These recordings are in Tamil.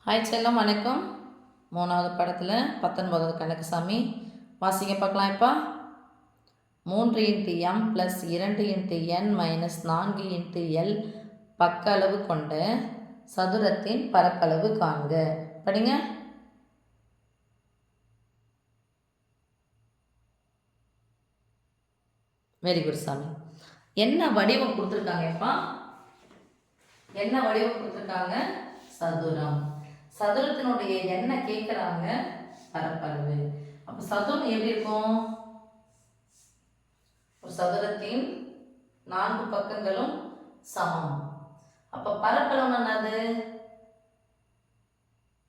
ஹாய் செல்லம், வணக்கம். 3வது படத்தில் 19வது கணக்கு சாமி வாசிங்க பார்க்கலாம். இப்போ 3 × m + 2 × n - 4 × l பக்க அளவு கொண்ட சதுரத்தின் பரப்பளவு காண்க. படிங்க. வெரி குட் சாமி. என்ன வடிவம் கொடுத்துருக்காங்க? இப்போ என்ன வடிவம் கொடுத்துருக்காங்க? சதுரம். சதுரத்தினுடைய என்ன கேட்குறாங்க? பரப்பளவு. அப்போ சதுரம் எப்படி இருக்கும்? ஒரு சதுரத்தின் 4 பக்கங்களும் சமம். அப்போ பரப்பளவு என்னது?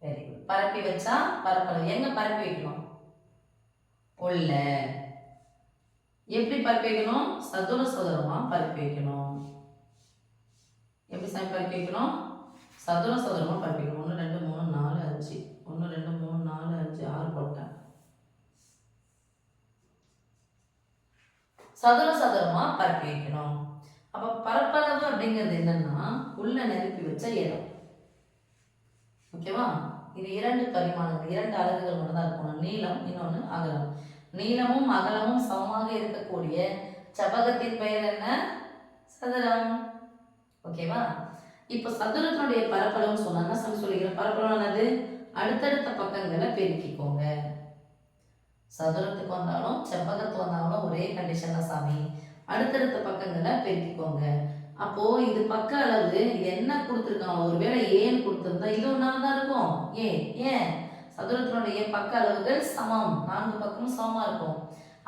Very good. பரப்பி வச்சா பரப்பளவு. எங்க பரப்பி வைக்கணும்? உள்ள. எப்படி பரப்பி வைக்கணும்? சதுரமா பரப்பி வைக்கணும். எப்படி சாமி பரப்பி வைக்கணும்? சதுரமா பரப்பி வைக்கணும். 1 2 3 4 5 1 2 3 4 5 6 போட்டேன். சதுரமா பரப்பி வைக்கணும். அப்ப பரப்பளவு அப்படிங்கிறது என்னன்னா உள்ள நிரப்பி வச்ச இடம். ஓகேவா? இது 2 பரிமாணங்கள், 2 அலகுகள் மட்டும் தான் இருக்கணும். நீளம், இன்னொன்று அகலம். நீளமும் அகலமும் சமமாக இருக்கக்கூடிய செவ்வகத்தின் பெயர் என்ன? சதுரம். ஓகேவா? இப்போ சதுரத்தினுடைய பரப்பளவு சொன்னா சொல்லிக்கிற பரப்பளவு என்னது? அடுத்தடுத்த பக்கங்களை பெருக்கிக்கோங்க. சதுரத்துக்கு வந்தாலும் செவ்வகத்துக்கு வந்தாலும் ஒரே கண்டிஷன் தான் சாமி. அடுத்தடுத்த பக்கங்களை பெருக்கிக்கோங்க. அப்போ இது பக்க அளவு என்ன கொடுத்துருக்காங்க? ஒருவேளை ஏன்னு கொடுத்துருந்தா இது ஒன்றாக தான் இருக்கும். ஏன் சதுரத்தினுடைய பக்க அளவுகள் சமம், 4 பக்கமும் சமமா இருக்கும்.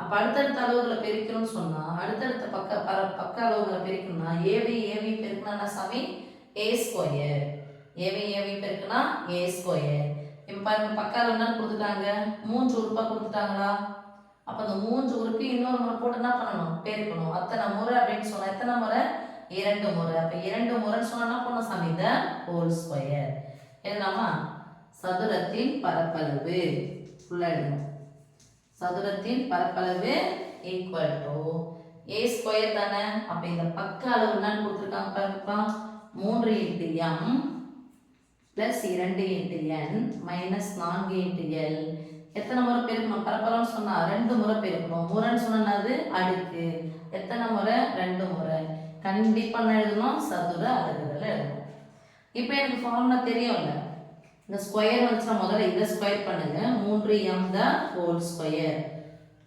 அப்ப அடுத்தடுத்த அளவுகளை பெருக்கணும்னு சொன்னா அடுத்தடுத்த பக்க அளவுகளை பெருக்கணும்னா ஏவி பெருக்கணும் என்ன சாமி? a². ஏவி பெருக்குனா a². இப்போ பாருங்க, பக்க அளவு என்ன கொடுத்துட்டாங்க? 3 உறுப்பா கொடுத்துட்டாங்களா? அப்ப அந்த 3 உறுப்பு இன்னொரு முறை போட்டு என்ன பண்ணணும்? பெருக்கணும். அத்தனை முறை அப்படின்னு சொன்னா எத்தனை முறை? 2 முறை. அப்ப 2 முறைன்னு சொன்னா என்ன பண்ணணும் சாமி? the whole square. எழுதலாமா? சதுரத்தின் பரப்பளவு உள்ள எழுதணும். சதுரத்தின் பரப்பளவு ஈக்குவல் டு a² தானே. அப்ப இந்த பக்க அளவு என்னன்னு கொடுத்துருக்காங்க பாருங்கப்பா? 3 × m + 2 × n - 4 × l. எத்தனை முறை பெருக்கணும்? பரப்பளவுன்னு சொன்னா 2 முறை பெருக்கணும். முறைன்னு சொன்னது அடுக்கு. எத்தனை முறை? 2 முறை. கண்டிப்பா என்ன எழுதணும்? சதுர அலகுகள் எழுதணும். இப்போ எனக்கு ஃபார்முலா தெரியும்ல. இந்த ஸ்கொயர் வந்துச்சுன்னா முதல்ல இதை ஸ்கொயர் பண்ணுங்க. 3m the whole square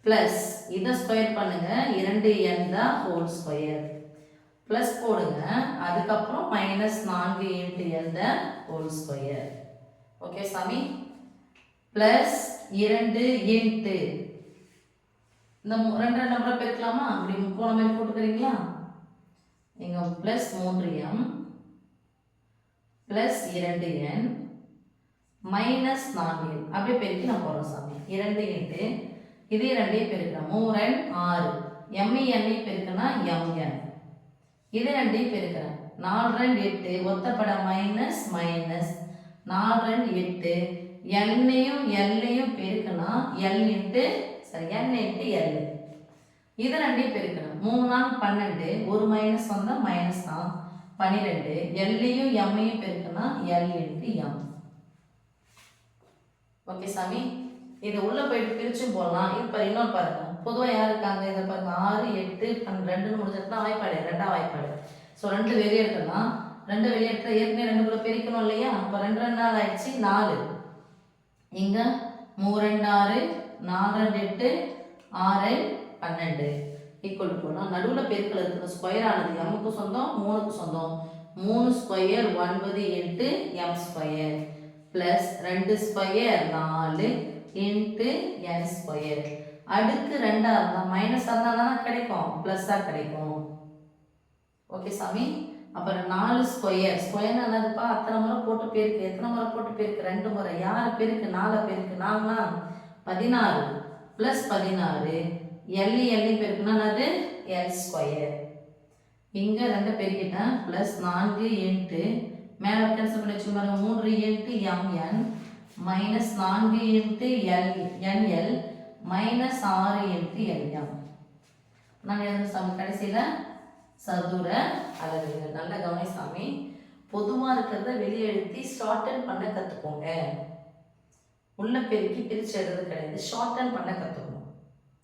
plus இதை ஸ்கொயர் பண்ணுங்க. 2n the whole square plus போடுங்க. அதுக்கப்புறம் -4 × l the whole square. Okay சாமி? பிளஸ் 2 இன்ட்டு இந்த 2 நம்பரை பெருக்கலாமா? அப்படி போன மாதிரி போட்டுக்கிறீங்களா? இங்க பிளஸ் 3m பிளஸ் 2n -4 அப்படியே பெருக்கி நான் போடுறோம் சாமி. 2 இன்ட்டு இது 2 பெருக்கிறேன். 3 n 6 m n பெருக்கினா mn. இது 2 பெருக்கிறேன். 4 n 8 ஒத்தப்பட மைனஸ் 4 n 8 n-ஐயும் l-ஐயும் பெருக்கினா l into n into l. இது 2 பெருக்கிறேன். 3 நாள் 12 ஒரு மைனஸ் வந்தா மைனஸ் தான் 12. l-ஐயும் m-ஐயும் பெருக்கினா l இன்ட்டு m. ஓகே சாமி? இது உள்ள போயிட்டு பிரிச்சும் போடலாம். இப்போ இன்னொன்று பாருங்க. பொதுவாக யார் இருக்காங்க? இதை பாருங்க. 6 8 12 முடிஞ்சிட்டுனா வாய்ப்பாடு 2ஆம் வாய்ப்பாடு. ஸோ 2 வெளியே எடுத்துடலாம். 2 வெளியே எடுத்தால் ஏற்கனவே 2 கூட பெருக்கணும் இல்லையா? அப்போ 2 2 நாள் ஆயிடுச்சு 4. இங்க 3 2 6 4 2 8 6 12 ஈக்குவல் போனால் நடுவில் பெருக்கல் இருக்குது. ஸ்கொயர் ஆனது எம்முக்கு சொந்தம் 3க்கு சொந்தம். 3 square 9 into m² plus 2 square 4 into n². அடுக்கு 2 இருந்தால் மைனஸ் இருந்தால் தானே கிடைக்கும், ப்ளஸ்ஸாக கிடைக்கும். ஓகே சாமி? அப்புறம் 4 ஸ்கொயர் என்னதுப்பா? அத்தனை முறை போட்டு பெருக்கு. எத்தனை முறை போட்டு பெருக்கு? 2 முறை. யார் பெருக்கு? 4 பெருக்கு. 4 16 ப்ளஸ் 16 எல்லி பெருக்குன்னா என்னது? l². இங்கே 2 பெருக்கிட்டேன். ப்ளஸ் 4 இன்ட்டு மேலே கேன்சல் பண்ணி வச்சு பாருங்க. 3 into mn minus 4 into nl minus 6 into lm. நான் எழுதுன சாமி கடைசியில் சதுர அலகுகள். நல்ல கவனி சாமி. பொதுவாக இருக்கிறத வெளியே எழுதி ஷார்டன் பண்ண கற்றுக்கோங்க. உள்ள பெருக்கி பிரித்து எழுதுறது கிடையாது, ஷார்டன் பண்ண கற்றுக்கணும்.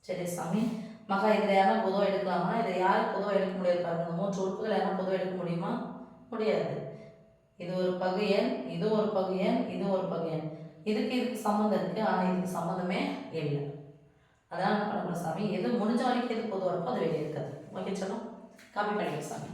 சரி சாமி. மகா இதில் யாரும் பொதுவாக எடுக்கலாமா? இதை யாரும் பொதுவாக எடுக்க முடியாது பாருங்க. 3 உறுப்புகள் யாரும் பொதுவாக எடுக்க முடியுமா? முடியாது. இது ஒரு பகு எண், இது ஒரு பகு எண், இது ஒரு பகு எண். இதுக்கு சம்மந்தம் இருக்குது, ஆனால் இதுக்கு சம்மந்தமே இல்லை. அதனால் என்ன பண்ணணும் சாமி, எது முடிஞ்ச வரைக்கும் எது பொதுவாக இருக்கோ அதை வெளியே இருக்காது. ஓகே சொல்லும். காப்பி பண்ணிக்க சாமி.